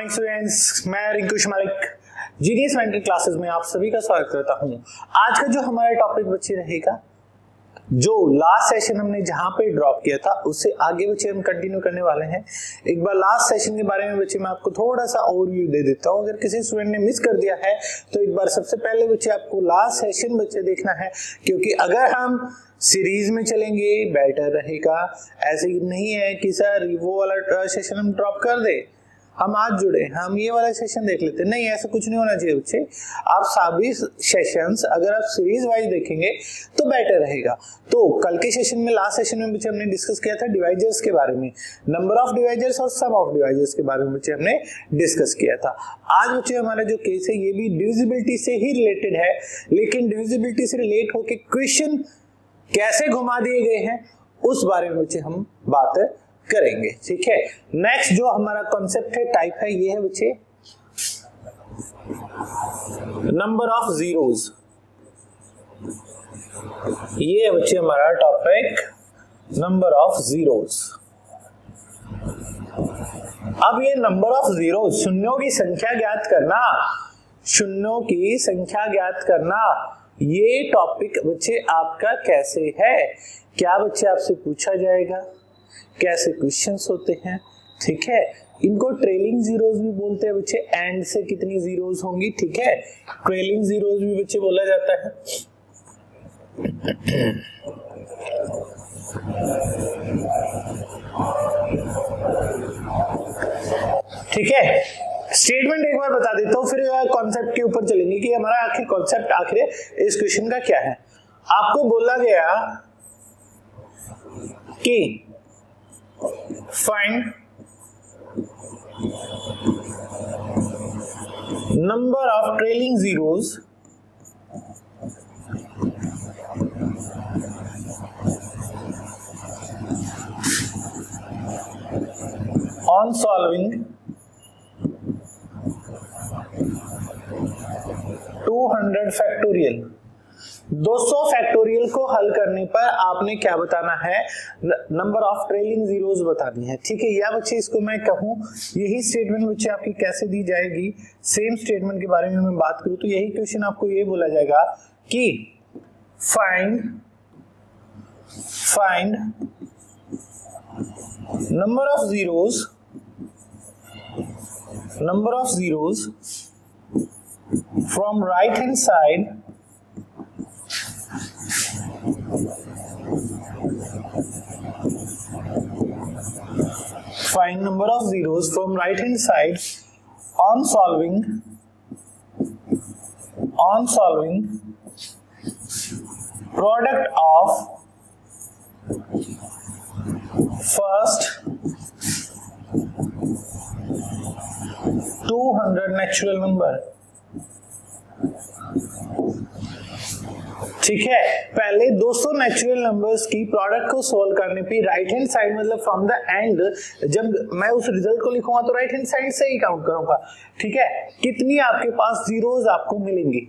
Morning students, मैं रिंकुश Malik genius mentor classes में आप सभी का स्वागत करता हूं। आज का जो हमारा टॉपिक बच्चे रहेगा, जो लास्ट सेशन हमने जहां पे ड्रॉप किया था उससे आगे बच्चे हम कंटिन्यू करने वाले हैं। एक बार लास्ट सेशन के बारे में बच्चे मैं आपको थोड़ा सा ओवरव्यू दे देता हूं। अगर किसी स्टूडेंट ने मिस कर दिया है तो एक बार सबसे पहले बच्चे आपको लास्ट सेशन बच्चे देखना है, क्योंकि अगर हम सीरीज में चलेंगे बेटर रहेगा। ऐसे नहीं है कि सर वो वाला सेशन हम ड्रॉप कर दे, हम आज जुड़े हम ये वाला सेशन देख लेते, नहीं, ऐसा कुछ नहीं होना चाहिए बच्चे। आप सभी सेशंस अगर आप सीरीज वाइज देखेंगे तो बेटर रहेगा। तो कल के सेशन में, लास्ट सेशन में बच्चे हमने डिस्कस किया था डिवाइजर्स के बारे में, नंबर ऑफ डिवाइजर्स और सम ऑफ डिवाइजर्स के बारे में बच्चे हमने डिस्कस किया था। आज बच्चे हमारा जो केस है ये भी डिविजिबिलिटी से ही रिलेटेड है, लेकिन डिविजिबिलिटी से रिलेट होकर क्वेश्चन कैसे घुमा दिए गए हैं उस बारे में बच्चे हम बात करेंगे। ठीक है, नेक्स्ट जो हमारा कॉन्सेप्ट है, टाइप है, ये है बच्चे नंबर ऑफ जीरोज। ये है बच्चे हमारा टॉपिक नंबर ऑफ जीरोज। अब ये नंबर ऑफ जीरोज, शून्यों की संख्या ज्ञात करना, शून्यों की संख्या ज्ञात करना, ये टॉपिक बच्चे आपका कैसे है, क्या बच्चे आपसे पूछा जाएगा, कैसे क्वेश्चंस होते हैं। ठीक है, इनको ट्रेलिंग जीरोज भी बोलते हैं बच्चे, एंड से कितनी जीरोज होंगी। ठीक है, ट्रेलिंग जीरोज भी बच्चे बोला जाता है। ठीक है, स्टेटमेंट एक बार बता देता हूं, फिर कॉन्सेप्ट के ऊपर चलेंगे कि हमारा आखिर कॉन्सेप्ट आखिर इस क्वेश्चन का क्या है। आपको बोला गया कि find number of trailing zeros on solving 200 factorial. 200 factorial को हल करने पर आपने क्या बताना है, नंबर ऑफ ट्रेलिंग जीरोज बतानी है। ठीक है, या बच्चे इसको मैं कहूं, यही स्टेटमेंट बच्चे आपकी कैसे दी जाएगी, सेम स्टेटमेंट के बारे में मैं बात करूं तो यही क्वेश्चन आपको ये बोला जाएगा कि find number of zeros from right hand side find number of zeros from right hand side on solving product of first 200 natural number। ठीक है, पहले 200 नेचुरल नंबर्स की प्रोडक्ट को सोल्व करने पे राइट हैंड साइड मतलब फ्रॉम द एंड, जब मैं उस रिजल्ट को लिखूंगा तो राइट हैंड साइड से ही काउंट करूंगा। ठीक है, कितनी आपके पास जीरोज आपको मिलेंगी।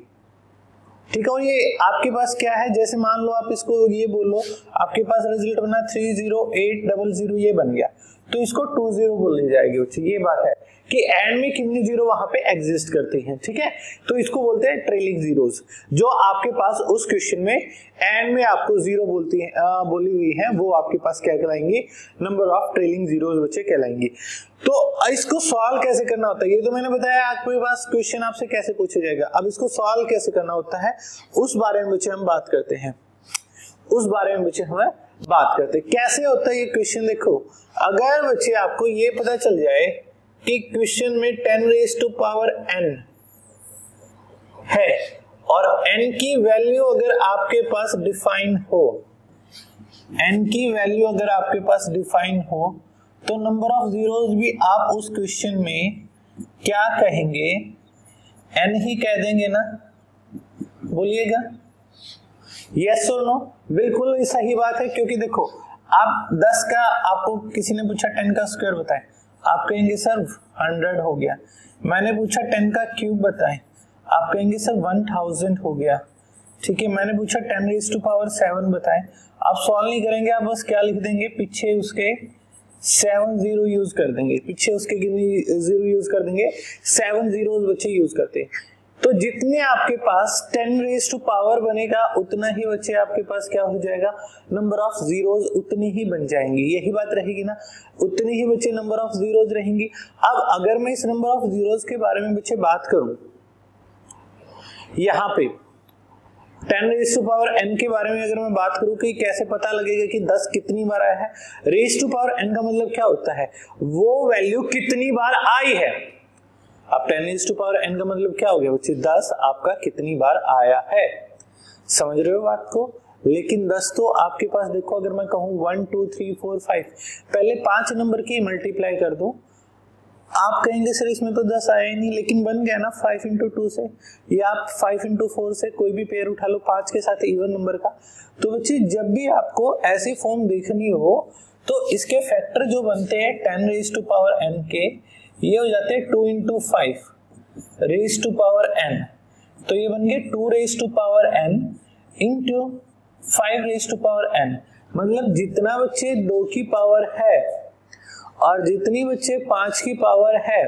ठीक है, और ये आपके पास क्या है, जैसे मान लो आप इसको ये बोलो, आपके पास रिजल्ट बना 30800, ये बन गया तो इसको 20 बोल दी जाएगी। ये बात है कि एंड में कितनी जीरो वहां पे एग्जिस्ट करती हैं। ठीक है, तो इसको बोलते हैं ट्रेलिंग जीरोज। जो आपके पास उस क्वेश्चन में एंड में आपको जीरो बोली हुई है, वो आपके पास क्या कहलाएंगी, नंबर ऑफ ट्रेलिंग जीरोज बच्चे कहलाएंगी। तो इसको सॉल्व कैसे करना होता है, ये तो मैंने बताया आपके पास क्वेश्चन आपसे कैसे पूछा जाएगा। अब इसको सॉल्व कैसे करना होता है उस बारे में बच्चे हम बात करते हैं, कैसे होता है ये क्वेश्चन। देखो, अगर बच्चे आपको ये पता चल जाए कि क्वेश्चन में 10⁻n है और n की वैल्यू अगर आपके पास डिफाइन हो, तो नंबर ऑफ जीरोज भी आप उस क्वेश्चन में क्या कहेंगे, n ही कह देंगे ना, बोलिएगा यस और नो। बिल्कुल सही बात है, क्योंकि देखो आप 10 का, आपको किसी ने पूछा 10 का स्क्वायर बताएं, आप कहेंगे सर 100 हो गया। मैंने पूछा 10 का क्यूब बताएं, आप कहेंगे सर 1000 हो गया। ठीक है, मैंने पूछा 10⁻⁷ बताएं, आप सॉल्व नहीं करेंगे, आप बस क्या लिख देंगे, पीछे उसके 7 जीरो यूज कर देंगे, पीछे उसके कितनी जीरो यूज कर देंगे, 7 जीरोस बच्चे यूज करते हैं। तो जितने आपके पास 10 रेज टू पावर बनेगा उतना ही बच्चे आपके पास क्या हो जाएगा, नंबर ऑफ जीरोस उतनी ही बन जाएंगी, यही बात रहेगी ना, उतनी ही बच्चे नंबर ऑफ जीरोस रहेंगी। अब अगर मैं इस नंबर ऑफ जीरोस के बारे में बच्चे बात करूं, यहाँ पे 10 रेज टू पावर n के बारे में अगर मैं बात करूं कि कैसे पता लगेगा कि 10 कितनी बार आया है, रेज टू पावर n का मतलब क्या होता है, वो वैल्यू कितनी बार आई है। अब 10 रेज टू पावर n का मतलब क्या हो गया बच्चे, 10 आपका कितनी बार आया है, समझ रहे हो बात को। लेकिन 10 तो आपके पास देखो, अगर मैं कहूं 1 2 3 4 5, पहले 5 नंबर की मल्टीप्लाई कर दो, आप कहेंगे सर इसमें तो 10 आया ही नहीं, लेकिन बन गया ना 5 इंटू 2 से, या आप 5 इंटू 4 से कोई भी पेयर उठा लो 5 के साथ इवन नंबर का। तो बच्चे जब भी आपको ऐसी फॉर्म देखनी हो तो इसके फैक्टर जो बनते हैं 10 रेज टू पावर n के, ये हो जाते हैं 2 into 5 raise to power n, तो ये बन गए 2 raise to power n into 5 raise to power n, मतलब जितना बच्चे 2 की पावर है और जितनी बच्चे 5 की पावर है,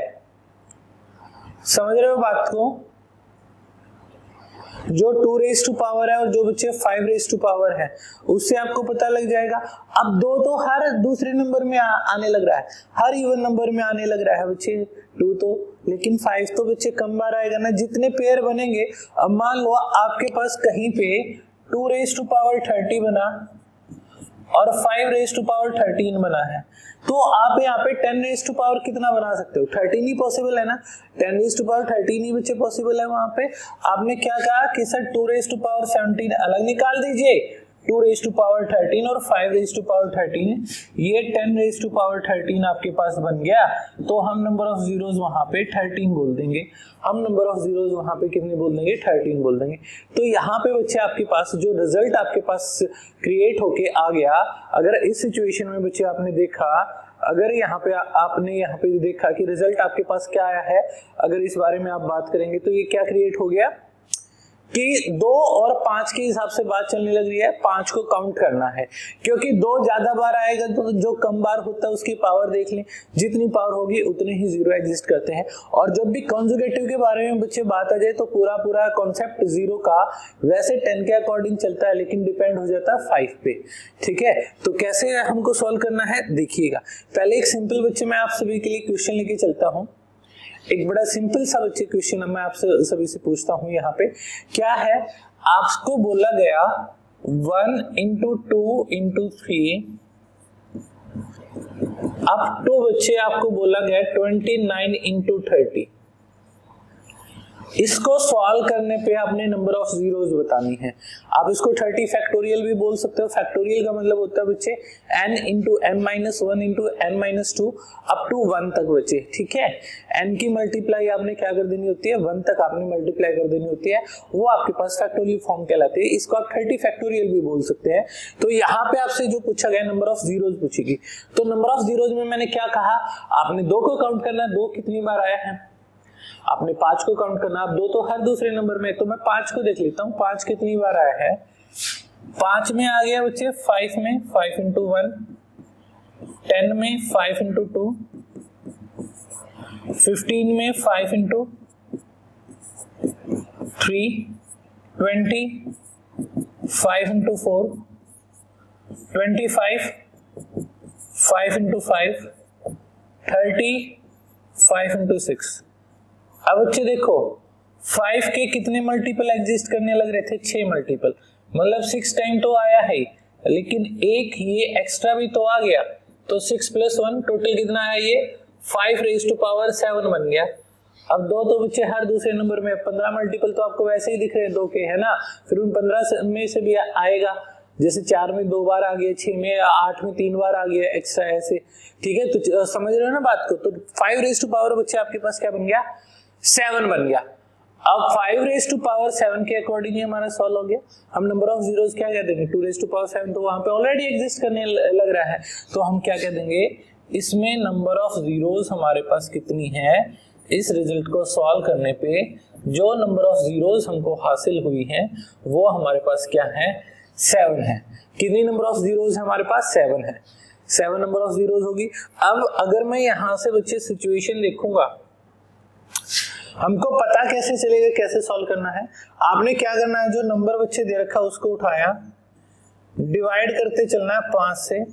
समझ रहे हो बात को, जो 2 रेज टू पावर है और जो बच्चे 5 रेज टू पावर है, उससे आपको पता लग जाएगा। अब 2 तो हर दूसरे नंबर में आने लग रहा है, हर इवन नंबर में आने लग रहा है बच्चे 2 तो, लेकिन 5 तो बच्चे कम बार आएगा ना, जितने पेयर बनेंगे। अब मान लो आपके पास कहीं पे 2 रेज टू पावर 30 बना और 5 रेज टू पावर 13 बना है, तो आप यहाँ पे 10 रेज टू पावर कितना बना सकते हो, 13 ही पॉसिबल है ना, 10 रेज टू पावर 13 ही बच्चे पॉसिबल है। वहां पे आपने क्या कहा कि सर 2 रेज टू पावर 17 अलग निकाल दीजिए, 2 रेज टू पावर 13 और 5 रेज टू पावर 13, ये 10 रेज टू पावर 13 आपके पास बन गया। तो हम नंबर ऑफ जीरोस वहां पे 13 बोल देंगे, हम नंबर ऑफ जीरोस वहां पे कितने बोल देंगे, 13 बोल देंगे। तो यहाँ पे बच्चे आपके पास जो रिजल्ट आपके पास क्रिएट होके आ गया, अगर इस सिचुएशन में बच्चे आपने देखा, अगर यहाँ पे आपने यहाँ पे देखा कि रिजल्ट आपके पास क्या आया है, अगर इस बारे में आप बात करेंगे तो ये क्या क्रिएट हो गया कि 2 और 5 के हिसाब से बात चलने लग रही है, 5 को काउंट करना है, क्योंकि 2 ज्यादा बार आएगा तो जो कम बार होता है उसकी पावर देख लें, जितनी पावर होगी उतने ही जीरो एग्जिस्ट करते हैं। और जब भी कॉन्जुगेटिव के बारे में बच्चे बात आ जाए तो पूरा कॉन्सेप्ट जीरो का वैसे 10 के अकॉर्डिंग चलता है, लेकिन डिपेंड हो जाता है 5 पे, ठीक है। तो कैसे हमको सॉल्व करना है देखिएगा। पहले एक सिंपल बच्चे मैं आप सभी के लिए क्वेश्चन लेके चलता हूँ, एक बड़ा सिंपल सा बच्चे क्वेश्चन मैं आपसे सभी से पूछता हूं। यहाँ पे क्या है, आपको बोला गया 1 इंटू 2 इंटू 3 अप टू बच्चे आपको बोला गया 29 इंटू 30। इसको सॉल्व करने पे आपने नंबर ऑफ जीरोस बतानी है। आप इसको 30 फैक्टोरियल भी बोल सकते हो। फैक्टोरियल का मतलब होता है बच्चे n into m minus 1 into n minus 2 up to 1 तक बच्चे, ठीक है। n की मल्टीप्लाई आपने क्या कर देनी होती है, 1 तक आपने मल्टीप्लाई कर देनी होती है, वो आपके पास फैक्टोरियल फॉर्म कहलाते हैं। इसको आप 30 फैक्टोरियल भी बोल सकते हैं। तो यहाँ पे आपसे जो पूछा गया नंबर ऑफ जीरोस पूछेगी, तो नंबर ऑफ जीरोस में मैंने क्या कहा, आपने 2 को काउंट करना है, 2 कितनी बार आया है, आपने 5 को काउंट करना, आप 2 तो हर दूसरे नंबर में, तो मैं 5 को देख लेता हूँ 5 कितनी बार आया है। 5 में आ गया बच्चे 5 में 5 इंटू 1, 10 में 5 इंटू 2, 15 में 5 इंटू 3, 20 5 इंटू 4, 25 5 इंटू 5, 30 5 इंटू 6। अब बच्चे देखो 5 के कितने मल्टीपल एग्जिस्ट करने लग रहे थे, 6 मल्टीपल, मतलब 6 टाइम तो आया है, लेकिन एक ये एक्स्ट्रा भी तो आ गया, तो 6 प्लस 1 टोटल कितना आया, ये 5 रेज टू पावर 7 बन गया। अब 2 तो बच्चे हर दूसरे नंबर में, 15 मल्टीपल तो आपको वैसे ही दिख रहे हैं 2 के, है ना, फिर उन 15 में से भी आएगा, जैसे 4 में 2 बार आ गया, 6 में 8 में 3 बार आ गया एक्स्ट्रा, ऐसे, ठीक है। तो समझ रहे हो ना बात को। तो 5 रेज टू पावर बच्चे आपके पास क्या बन गया, 7 बन गया। अब 5 रेज टू पावर 7 के अकॉर्डिंग हमारा सॉल्व हो गया। हम नंबर ऑफ जीरोस क्या कह देंगे, 2 रेज टू पावर 7 तो वहां पे ऑलरेडी एग्जिस्ट करने लग रहा है, तो हम क्या कह देंगे, इसमें नंबर ऑफ जीरोस हमारे पास कितनी है, इस रिजल्ट को सॉल्व करने पे जो नंबर ऑफ जीरोस हमको हासिल हुई है वो हमारे पास क्या है, 7 है। कितनी नंबर ऑफ जीरोस हमारे पास, 7 है। 7 नंबर ऑफ जीरोस होगी। अब अगर मैं यहां से बच्चे सिचुएशन देखूंगा, हमको पता कैसे चलेगा कैसे सॉल्व करना है। आपने क्या करना है, जो नंबर बच्चे दे रखा उसको उठाया, डिवाइड करते चलना है 5 से,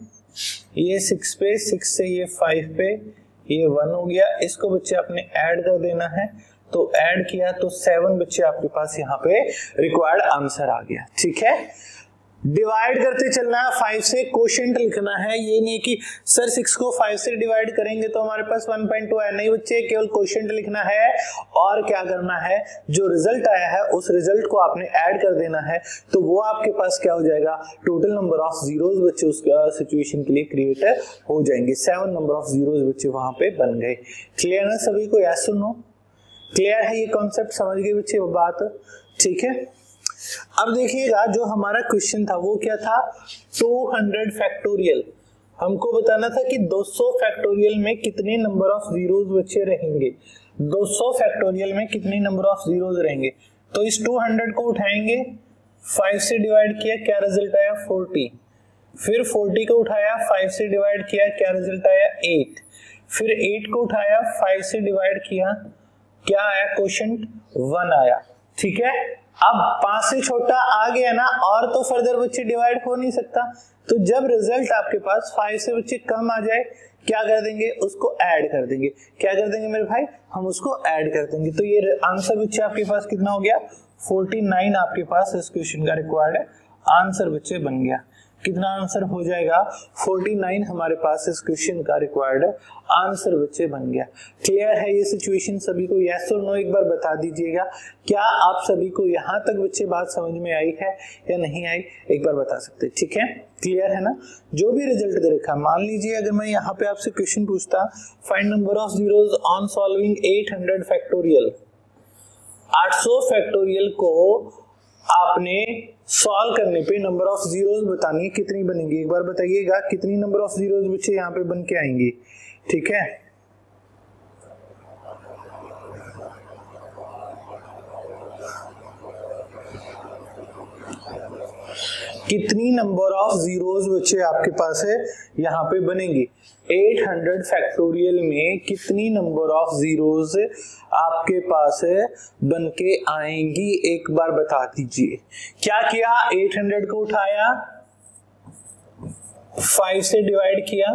ये 6 पे, 6 से ये 5 पे, ये 1 हो गया। इसको बच्चे आपने ऐड कर देना है, तो ऐड किया तो 7 बच्चे आपके पास यहाँ पे रिक्वायर्ड आंसर आ गया। ठीक है, डिवाइड करते चलना है 5 से, क्वोशिएंट लिखना है। ये नहीं कि सर 6 को 5 से डिवाइड करेंगे तो हमारे पास 1.2 है, नहीं बच्चे, केवल क्वोशिएंट लिखना है और क्या करना है, जो रिजल्ट आया है उस रिजल्ट को आपने ऐड कर देना है, तो वो आपके पास क्या हो जाएगा, टोटल नंबर ऑफ जीरोस बच्चे उस सिचुएशन के लिए क्रिएट हो जाएंगे। 7 नंबर ऑफ जीरोस बच्चे वहां पे बन गए। क्लियर ना सभी को, यस और नो? क्लियर है ये कॉन्सेप्ट, समझ गए बच्चे बात? ठीक है, अब देखिएगा जो हमारा क्वेश्चन था वो क्या था, 200 फैक्टोरियल। हमको बताना था कि 200 फैक्टोरियल में कितने नंबर ऑफ जीरोस बच्चे रहेंगे, 200 फैक्टोरियल में कितने नंबर ऑफ जीरोस रहेंगे। तो इस 200 को उठाएंगे, 5 से डिवाइड किया, क्या रिजल्ट आया 40। फिर 40 को उठाया, 5 से डिवाइड किया, क्या रिजल्ट आया 8। फिर 8 को उठाया, 5 से डिवाइड किया, क्या आया, क्वोशिएंट 1 आया। ठीक है, अब 5 से छोटा आ गया ना, और तो फर्दर बच्चे डिवाइड हो नहीं सकता, तो जब रिजल्ट आपके पास 5 से बच्चे कम आ जाए, क्या कर देंगे, उसको ऐड कर देंगे। क्या कर देंगे मेरे भाई, हम उसको ऐड कर देंगे। तो ये आंसर बच्चे आपके पास कितना हो गया, 49 आपके पास इस क्वेश्चन का रिक्वायर्ड आंसर बच्चे बन गया। कितना आंसर हो जाएगा, 49 हमारे पास इस क्वेश्चन का रिक्वायर्ड आंसर बच्चे बन गया। क्लियर है ये सिचुएशन सभी को, यस और नो एक बार बता दीजिएगा। क्या आप सभी को यहाँ तक बच्चे बात समझ में आई है या नहीं आई, एक बार बता सकते। ठीक है, क्लियर है ना। जो भी रिजल्ट दे रखा, मान लीजिए अगर मैं यहाँ पे आपसे क्वेश्चन पूछता, find number of zeros on solving 800 factorial. 800 factorial को आपने सॉल्व करने पे नंबर ऑफ जीरोस बतानी है, कितनी बनेंगी, एक बार बताइएगा कितनी नंबर ऑफ जीरोस बच्चे यहाँ पे बन के आएंगी। ठीक है, कितनी नंबर ऑफ जीरोस बच्चे आपके पास है यहाँ पे बनेंगी। 800 फैक्टोरियल में कितनी नंबर ऑफ जीरोस आपके पास है बन के आएंगी, एक बार बता दीजिए। क्या किया, 800 को उठाया, 5 से डिवाइड किया,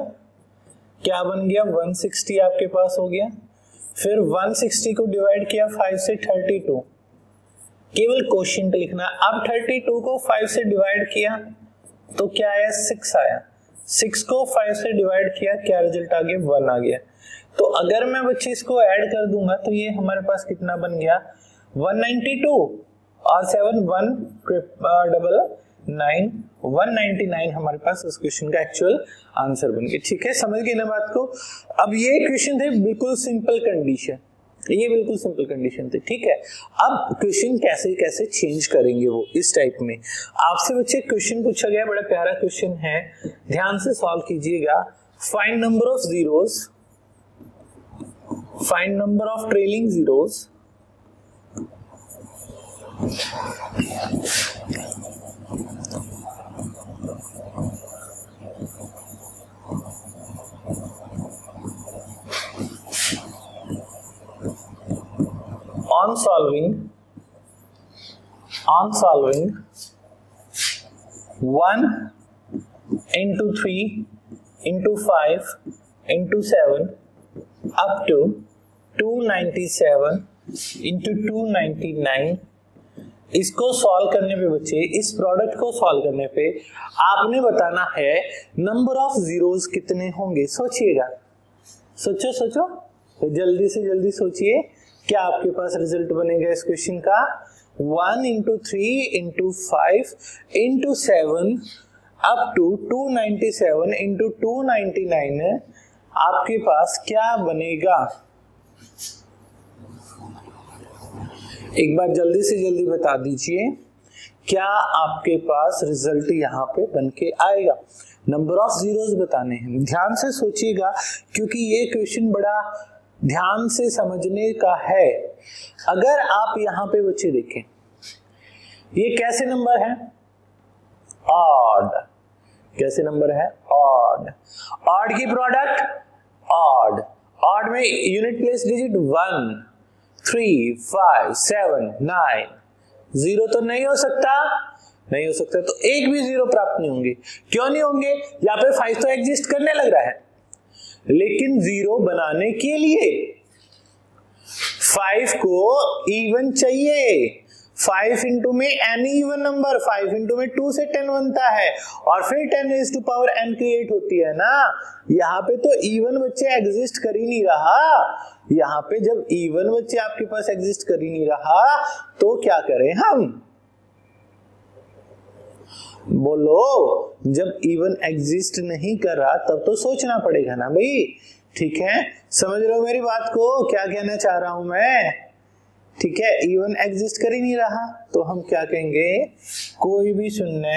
क्या बन गया 160 आपके पास हो गया। फिर 160 को डिवाइड किया 5 से 32, केवल क्वोशिएंट लिखना। अब 32 को 5 से डिवाइड किया तो क्या आया, 6 आया। 6 को 5 से डिवाइड किया, क्या रिजल्ट आ गया, 1 आ गया। तो अगर मैं बच्चे इसको ऐड कर दूंगा तो ये हमारे पास कितना बन गया, 192 और 7 199 199 हमारे पास इस क्वेश्चन का एक्चुअल आंसर बन गया। ठीक है, समझ गए ना बात को। अब ये क्वेश्चन थे बिल्कुल सिंपल कंडीशन, ये बिल्कुल सिंपल कंडीशन थे। ठीक है, अब क्वेश्चन कैसे कैसे चेंज करेंगे वो इस टाइप में। आपसे बच्चे क्वेश्चन पूछा गया, बड़ा प्यारा क्वेश्चन है, ध्यान से सॉल्व कीजिएगा। Find number of zeros, find number of trailing zeros on solving 1 into 3 into 5 into 7 up to 297 into 299, इसको सॉल्व करने पे बच्चे, इस प्रोडक्ट को सॉल्व करने पे आपने बताना है नंबर ऑफ जीरोस कितने होंगे। सोचिएगा, सोचो सोचो, तो जल्दी से जल्दी सोचिए, क्या आपके पास रिजल्ट बनेगा इस क्वेश्चन का। 1 into 3 into 5 into 7 up to 297 into 299 आपके पास क्या बनेगा, एक बार जल्दी से जल्दी बता दीजिए, क्या आपके पास रिजल्ट यहाँ पे बन के आएगा। नंबर ऑफ जीरोस बताने हैं, ध्यान से सोचिएगा क्योंकि ये क्वेश्चन बड़ा ध्यान से समझने का है। अगर आप यहाँ पे बच्चे देखें, ये कैसे नंबर है, ऑड, कैसे नंबर है? ऑड। ऑड की प्रोडक्ट ऑड। ऑड में यूनिट प्लेस डिजिट 1, 3, 5, 7, 9। 0 तो नहीं हो सकता, नहीं हो सकता, तो एक भी 0 प्राप्त नहीं होंगे। क्यों नहीं होंगे? यहाँ पे 5 तो एग्जिस्ट करने लग रहा है, लेकिन 0 बनाने के लिए 5 को इवन चाहिए। 5 इंटू में एनी इवन नंबर, 5 इंटू में 2 से 10 बनता है और फिर 10 raise to power n create होती है ना। यहाँ पे तो इवन बच्चे एग्जिस्ट कर ही नहीं रहा। यहाँ पे जब इवन बच्चे आपके पास एग्जिस्ट कर ही नहीं रहा तो क्या करें हम? बोलो, जब इवन एग्जिस्ट नहीं कर रहा तब तो सोचना पड़ेगा ना भाई। ठीक है, समझ रहे हो मेरी बात को, क्या कहना चाह रहा हूं मैं? ठीक है, इवन एग्जिस्ट कर ही नहीं रहा तो हम क्या कहेंगे? कोई भी शून्य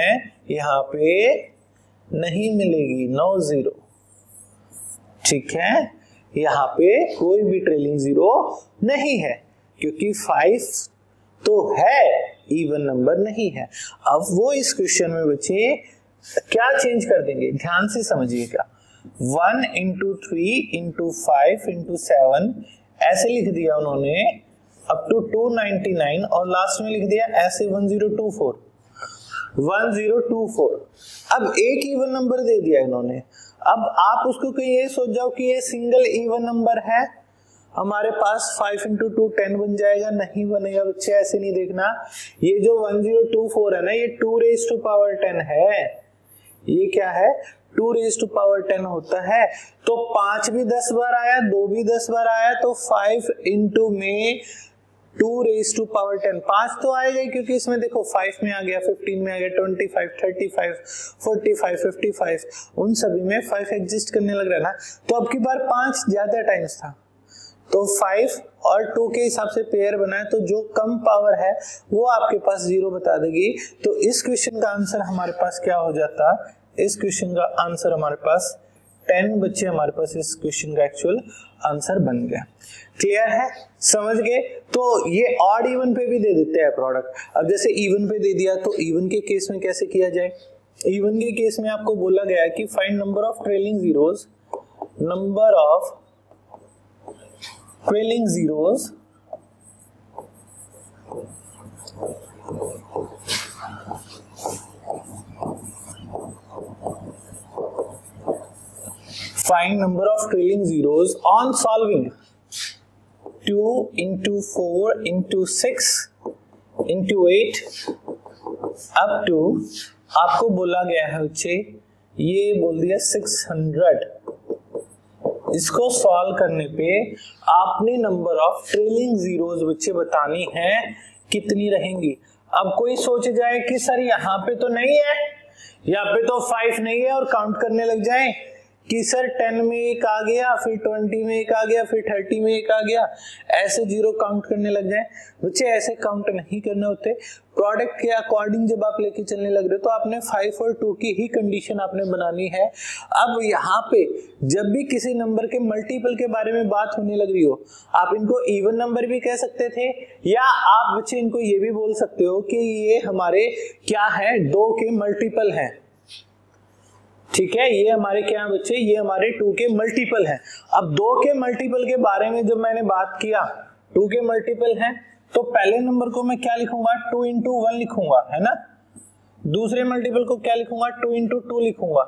यहाँ पे नहीं मिलेगी, नो 0। ठीक है, यहाँ पे कोई भी ट्रेलिंग 0 नहीं है क्योंकि 5 तो है, इवन नंबर नहीं है। अब वो इस क्वेश्चन में बच्चे क्या चेंज कर देंगे, ध्यान से समझिएगा। 1 इंटू 3 इंटू 5 इंटू 7 ऐसे लिख दिया उन्होंने अप टू 299 और लास्ट में लिख दिया ऐसे 1024। 1024। अब एक इवन नंबर दे दिया इन्होंने। अब आप उसको कहीं ये सोच जाओ कि ये सिंगल इवन नंबर है, हमारे पास 5 इंटू 2 10 बन जाएगा, नहीं बनेगा बच्चे, ऐसे नहीं देखना। ये जो 1024 है ना, ये 2 रेज़ टू पावर 10 है। ये क्या है? 2 रेज़ टू पावर 10 होता है। तो 5 भी 10 बार आया, 2 भी 10 बार आया, तो 5 इंटू में 2 रेज़ टू पावर 10, 5 तो आएगा ही क्योंकि इसमें देखो 5 में आ गया, 15 में आ गया, 25, 35, 45, 55, उन सभी में 5 एग्जिस्ट करने लग रहा है ना। तो अब की बार 5 ज्यादा टाइम्स था तो 5 और 2 के हिसाब से पेयर बना है, तो जो कम पावर है वो आपके पास 0 बता देगी। तो इस क्वेश्चन का आंसर हमारे पास क्या हो जाता? इस क्वेश्चन का आंसर हमारे पास 10 बच्चे, हमारे पास इस क्वेश्चन का एक्चुअल आंसर बन गया। क्लियर है, समझ गए? तो ये ऑड इवन पे भी दे देते हैं प्रोडक्ट। अब जैसे इवन पे दे दिया तो इवन के केस में कैसे किया जाए? इवन के केस में आपको बोला गया है कि find number of trailing zeros, number of trailing zeros find number of trailing zeros on solving 2 into 4 into 6 into 8 up to, आपको बोला गया है बच्चे, ये बोल दिया 600। इसको सॉल्व करने पे आपने नंबर ऑफ ट्रेलिंग जीरोज बच्चे बतानी है कितनी रहेंगी। अब कोई सोच जाए कि सर यहाँ पे तो नहीं है, यहाँ पे तो 5 नहीं है, और काउंट करने लग जाए कि सर 10 में एक आ गया, फिर 20 में एक आ गया, फिर 30 में एक आ गया, ऐसे 0 काउंट करने लग जाए। बच्चे ऐसे काउंट नहीं करने होते। प्रोडक्ट के अकॉर्डिंग जब आप लेके चलने लग रहे हो तो आपने 5 और 2 की ही कंडीशन आपने बनानी है। अब यहाँ पे जब भी किसी नंबर के मल्टीपल के बारे में बात होने लग रही हो, आप इनको इवन नंबर भी कह सकते थे, या आप बच्चे इनको ये भी बोल सकते हो कि ये हमारे क्या है, 2 के मल्टीपल हैं। ठीक है, ये हमारे क्या है बच्चे, ये हमारे 2 के मल्टीपल हैं। अब 2 के मल्टीपल के बारे में जब मैंने बात किया, 2 के मल्टीपल हैं, तो पहले नंबर को मैं क्या लिखूंगा, 2 इंटू 1 लिखूंगा, है ना। दूसरे मल्टीपल को क्या लिखूंगा, 2 इंटू 2 लिखूंगा।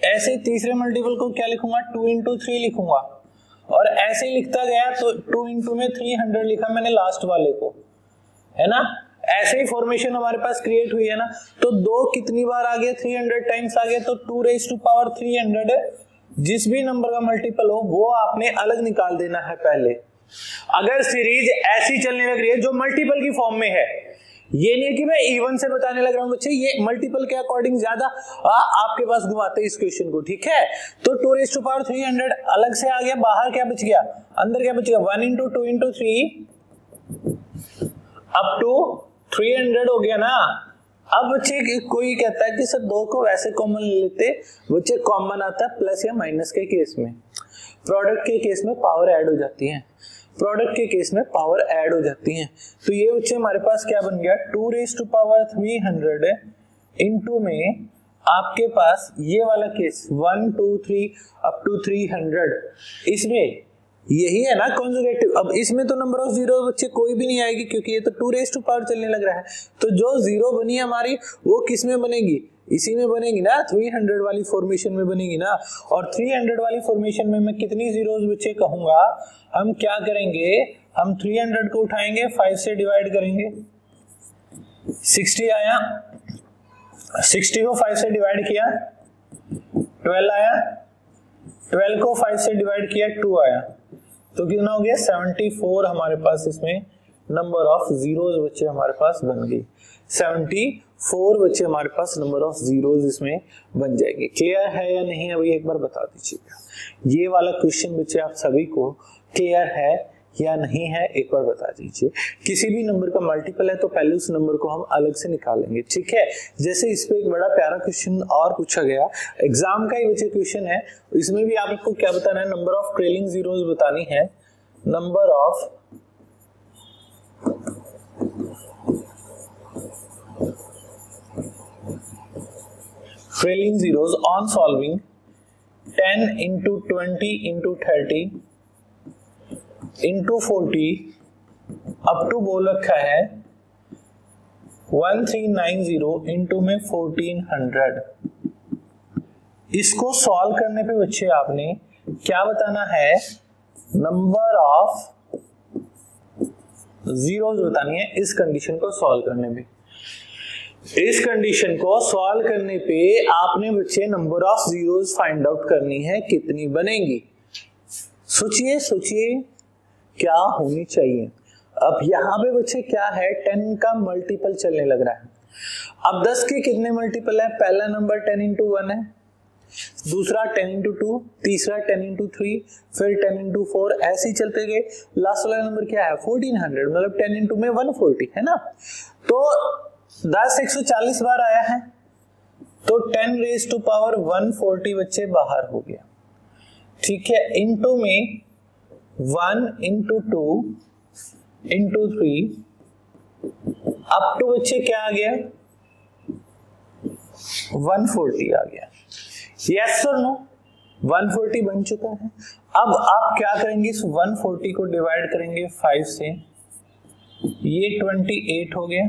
ऐसे तीसरे मल्टीपल को क्या लिखूंगा, 2 इंटू 3 लिखूंगा। और ऐसे ही लिखता गया तो 2 इंटू में 300 लिखा मैंने लास्ट वाले को, है ना। ऐसे ही फॉर्मेशन हमारे पास क्रिएट हुई है ना। तो 2 कितनी बार आ गया, 300 टाइम्स आ गया, तो 2 रेज़ टू पावर 300 जिस भी नंबर का मल्टीपल हो वो आपने अलग निकाल देना है पहले। अगर सीरीज ऐसी चलने लग रही है जो मल्टीपल की फॉर्म में है, ये नहीं है कि मैं इवन से बताने लग रहा हूं बच्चे, ये मल्टीपल के अकॉर्डिंग ज्यादा आपके पास घुमाते इस क्वेश्चन को। ठीक है, तो 2 रेज़ टू पावर 300 अलग से आ गया, बाहर क्या बच गया, अंदर क्या बच गया, 1 इंटू 2 इंटू 3 अप टू 300 हो गया ना। अब बच्चे कोई कहता है कि सर 2 को वैसे कॉमन ले लेते, बच्चे कॉमन आता है प्लस या माइनस के केस में, प्रोडक्ट के केस में पावर ऐड हो जाती है, प्रोडक्ट के केस में पावर ऐड हो जाती है। तो ये बच्चे हमारे पास क्या बन गया, 2 रेज़ टू पावर 300 इंटू में आपके पास ये वाला केस 1 2 3 अप टू 300, इसमें यही है ना कॉन्जुगेटिव। अब इसमें तो नंबर ऑफ जीरो बच्चे कोई भी नहीं आएगी क्योंकि ये तो 2 रेज़ टू पावर चलने लग रहा है। तो जो जीरो बनी हमारी वो किस में बनेगी, इसी में बनेगी ना, 300 वाली फॉर्मेशन में बनेगी ना। और 300 वाली फॉर्मेशन में मैं कितनी जीरोस बच्चे कहूंगा, हम क्या करेंगे, हम 300 को उठाएंगे 5 से डिवाइड करेंगे, 60 आया, 60 को 5 से डिवाइड किया 12 आया, 12 को 5 से डिवाइड किया 2 आया, तो कितना हो गया 74 हमारे पास इसमें नंबर ऑफ जीरोस बच्चे हमारे पास बन गई। 74 बच्चे हमारे पास नंबर ऑफ जीरोस इसमें बन जाएंगे। क्लियर है या नहीं है भाई, एक बार बता दीजिएगा। ये वाला क्वेश्चन बच्चे आप सभी को क्लियर है या नहीं है, एक बार बता दीजिए। किसी भी नंबर का मल्टीपल है तो पहले उस नंबर को हम अलग से निकालेंगे, ठीक है। जैसे इस पे एक बड़ा प्यारा क्वेश्चन और पूछा गया, एग्जाम का ही बच्चे क्वेश्चन है, इसमें भी आपको क्या बताना है, नंबर ऑफ ट्रेलिंग जीरोस बतानी है, number of trailing zeros on solving 10 into 20 into 30 into 40 up to बोल रखा है 1390 इंटू में 1400। इसको सॉल्व करने पे बच्चे आपने क्या बताना है, नंबर ऑफ जीरोस बतानी है इस कंडीशन को सॉल्व करने में। इस कंडीशन को सॉल्व करने पे आपने बच्चे number of zeros find out करनी है, कितनी बनेंगी। सोचिए सोचिए क्या होनी चाहिए। अब यहाँ पे बच्चे क्या है, 10 का मल्टीपल चलने लग रहा है। अब 10 के कितने मल्टीपल है, पहला नंबर 10 into 1 है, दूसरा 10 into 2, तीसरा 10 into 3, फिर 10 into 4, ऐसे ही चलते गए। लास्ट वाला नंबर क्या है 1400, मतलब 10 into में 140 है ना। तो 10 140 बार आया है तो 10 रेज़ टू पावर 140 बच्चे बाहर हो गया, ठीक है। इंटू में 1 into 2 into 3 अप टू बच्चे क्या आ गया 140 आ गया। यस और नो, 140 बन चुका है। अब आप क्या करेंगे, इस 140 को डिवाइड करेंगे 5 से, ये 28 हो गया।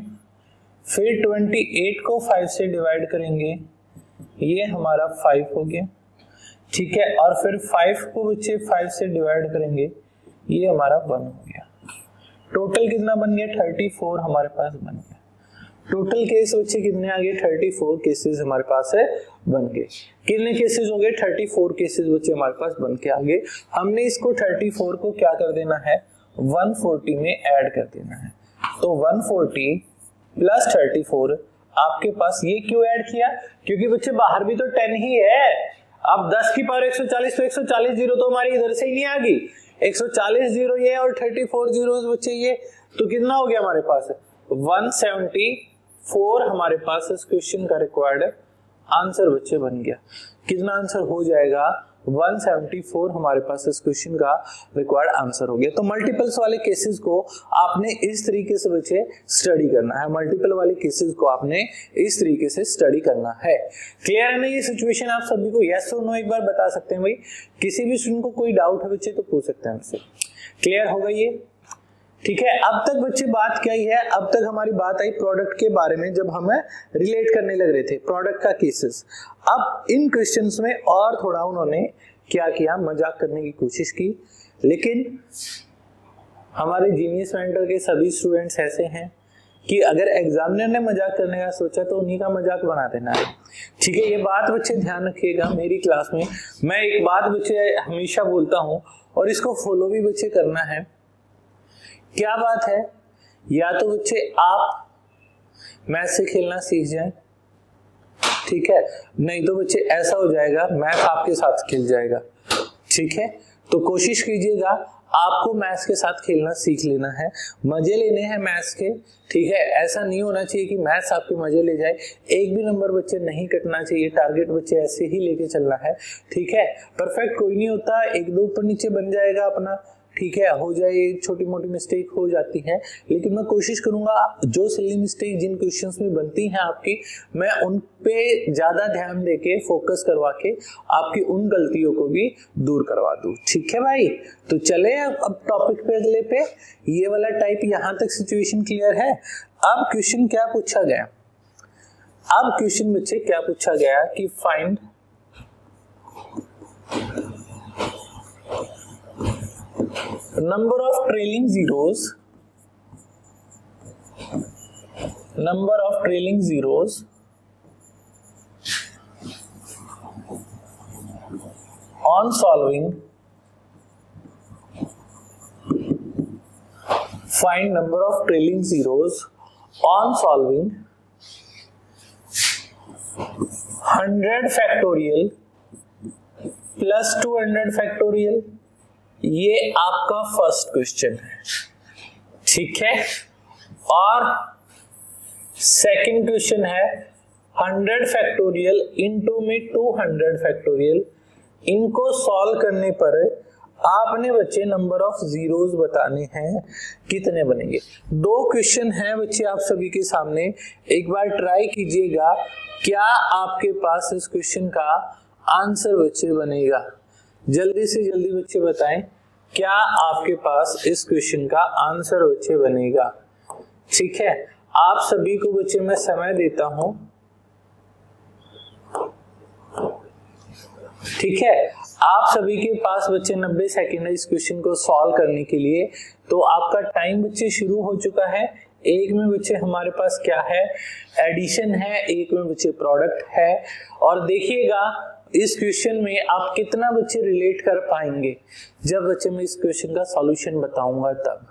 फिर 28 को 5 से डिवाइड करेंगे, ये हमारा 5 हो गया, ठीक है। और फिर 5 को बच्चे 5 से डिवाइड करेंगे, ये हमारा 1 हो गया। टोटल कितना बन गया 34 हमारे पास बन गया। टोटल केस बच्चे कितने आ गए, 34 केसेस हमारे पास है बन गए। कितने केसेस हो गए, 34 केसेस बच्चे हमारे पास बन के आ गए। हमने इसको 34 को क्या कर देना है, 140 में ऐड कर देना है। तो 140 प्लस 34 आपके पास, ये क्यों ऐड किया, क्योंकि बच्चे बाहर भी तो 10 ही है। अब 10 की पावर 140, तो 140 जीरो तो हमारी इधर से ही नहीं आ गई, 140 जीरो ये और 34 जीरो बच्चे ये, तो कितना हो गया हमारे पास 174 हमारे पास इस क्वेश्चन का रिक्वायर्ड आंसर बच्चे बन गया। कितना आंसर हो जाएगा 174 हमारे पास इस क्वेश्चन का रिक्वायर्ड आंसर हो गया। तो मल्टीपल्स वाले केसेस को आपने इस तरीके से बच्चे स्टडी करना है, मल्टीपल वाले केसेस को आपने इस तरीके से स्टडी करना है। क्लियर है ना ये सिचुएशन आप सभी को, यस और नो एक बार बता सकते हैं भाई। किसी भी स्टूडेंट को कोई डाउट है बच्चे तो पूछ सकते हैं हमसे। क्लियर होगा ये, ठीक है। अब तक बच्चे बात क्या ही है, अब तक हमारी बात आई प्रोडक्ट के बारे में, जब हमें रिलेट करने लग रहे थे प्रोडक्ट का केसेस। अब इन क्वेश्चंस में और थोड़ा उन्होंने क्या किया, मजाक करने की कोशिश की, लेकिन हमारे जीनियस मेंटर के सभी स्टूडेंट्स ऐसे हैं कि अगर एग्जामिनर ने मजाक करने का सोचा तो उन्हीं का मजाक बना देना है, ठीक है। ये बात बच्चे ध्यान रखिएगा। मेरी क्लास में मैं एक बात बच्चे हमेशा बोलता हूँ और इसको फॉलो भी बच्चे करना है। क्या बात है, या तो बच्चे आप मैथ से खेलना सीख जाएं, ठीक है, नहीं तो बच्चे ऐसा हो जाएगा मैथ आपके साथ खेल जाएगा, ठीक है। तो कोशिश कीजिएगा आपको मैथ्स के साथ खेलना सीख लेना है, मजे लेने हैं मैथ्स के, ठीक है। ऐसा नहीं होना चाहिए कि मैथ्स आपके मजे ले जाए, एक भी नंबर बच्चे नहीं कटना चाहिए, टारगेट बच्चे ऐसे ही लेके चलना है, ठीक है। परफेक्ट कोई नहीं होता, एक दो ऊपर नीचे बन जाएगा अपना, ठीक है, हो जाए, छोटी मोटी मिस्टेक हो जाती है, लेकिन मैं कोशिश करूंगा जो सिली मिस्टेक जिन क्वेश्चंस में बनती हैं आपकी, मैं उन पे ज्यादा ध्यान देके फोकस करवा के आपकी उन गलतियों को भी दूर करवा दूं। ठीक है भाई, तो चले अब टॉपिक पे अगले पे। ये वाला टाइप यहां तक सिचुएशन क्लियर है। अब क्वेश्चन क्या पूछा गया, अब क्वेश्चन बच्चे क्या पूछा गया कि find number of trailing zeros on solving, find number of trailing zeros on solving 100 factorial plus 200 factorial। ये आपका फर्स्ट क्वेश्चन है, ठीक है। और सेकंड क्वेश्चन है 100 फैक्टोरियल इनटू में 200 फैक्टोरियल। इनको सॉल्व करने पर आपने बच्चे नंबर ऑफ जीरोस बताने हैं, कितने बनेंगे। दो क्वेश्चन हैं बच्चे आप सभी के सामने, एक बार ट्राई कीजिएगा क्या आपके पास इस क्वेश्चन का आंसर बच्चे बनेगा। जल्दी से जल्दी बच्चे बताएं क्या आपके पास इस क्वेश्चन का आंसर बच्चे बनेगा। ठीक है, आप सभी को बच्चे मैं समय देता हूं, ठीक है। आप सभी के पास बच्चे 90 सेकेंड है इस क्वेश्चन को सॉल्व करने के लिए। तो आपका टाइम बच्चे शुरू हो चुका है। एक में बच्चे हमारे पास क्या है, एडिशन है, एक में बच्चे प्रोडक्ट है। और देखिएगा इस क्वेश्चन में आप कितना बच्चे रिलेट कर पाएंगे जब बच्चे मैं इस क्वेश्चन का सॉल्यूशन बताऊंगा तब।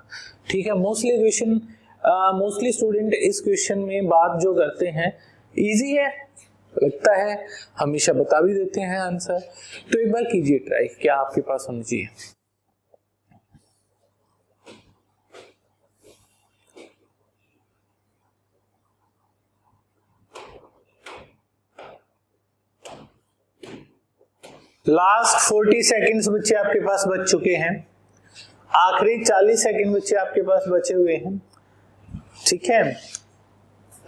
ठीक है, मोस्टली स्टूडेंट इस क्वेश्चन में बात जो करते हैं इजी है लगता है, हमेशा बता भी देते हैं आंसर। तो एक बार कीजिए ट्राई, क्या आपके पास होना चाहिए। लास्ट 40 सेकेंड्स बच्चे आपके पास बच चुके हैं, आखिरी 40 सेकेंड बच्चे आपके पास बचे हुए हैं। ठीक है,